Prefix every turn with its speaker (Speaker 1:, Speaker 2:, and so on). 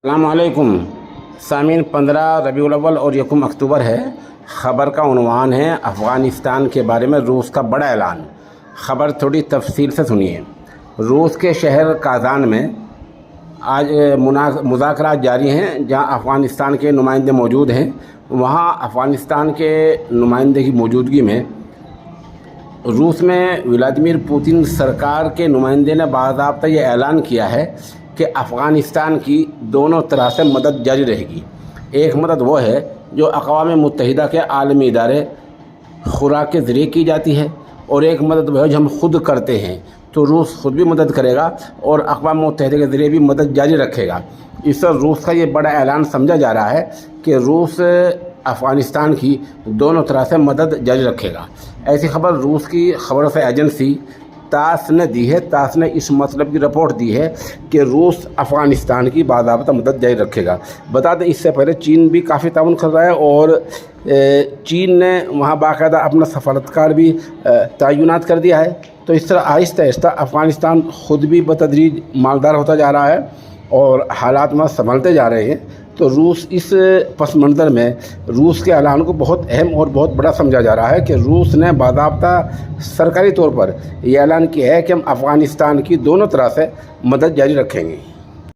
Speaker 1: السلام علیکم سامعین، 15 ربیع الاول اور 1 اکتوبر ہے۔ خبر کا عنوان ہے افغانستان کے بارے میں روس کا بڑا اعلان۔ خبر تھوڑی تفصیل سے سنیے۔ روس کے شہر کازان میں آج مذاکرات جاری ہیں، جہاں افغانستان کے نمائندے موجود ہیں۔ وہاں افغانستان کے نمائندے کی موجودگی میں روس میں ولادیمیر پوتن سرکار کے نمائندے نے باضابطہ یہ اعلان کیا ہے کہ افغانستان کی دونوں طرح سے مدد جاری رہے گی۔ ایک مدد وہ ہے جو اقوام متحدہ کے عالمی ادارے خوراک کے ذریعے کی جاتی ہے، اور ایک مدد وہ ہے جو ہم خود کرتے ہیں، تو روس خود بھی مدد کرے گا اور اقوام متحدہ کے ذریعے بھی مدد جاری رکھے گا۔ اس پر روس کا یہ بڑا اعلان سمجھا جا رہا ہے کہ روس افغانستان کی دونوں طرح سے مدد جاری رکھے گا۔ ایسی خبر روس کی خبر رساں ایجنسی تاس نے دی ہے۔ تاس نے اس مطلب کی رپورٹ دی ہے کہ روس افغانستان کی باضابطہ مدد جاری رکھے گا۔ بتا دیں اس سے پہلے چین بھی کافی تعاون کر رہا ہے، اور چین نے وہاں باقاعدہ اپنا سفارتکار بھی تعینات کر دیا ہے۔ تو اس طرح آہستہ آہستہ افغانستان خود بھی بتدریج مالدار ہوتا جا رہا ہے اور حالات میں سنبھلتے جا رہے ہیں۔ تو روس اس پس منظر میں روس کے اعلان کو بہت اہم اور بہت بڑا سمجھا جا رہا ہے کہ روس نے باضابطہ سرکاری طور پر یہ اعلان کیا ہے کہ ہم افغانستان کی دونوں طرح سے مدد جاری رکھیں گے۔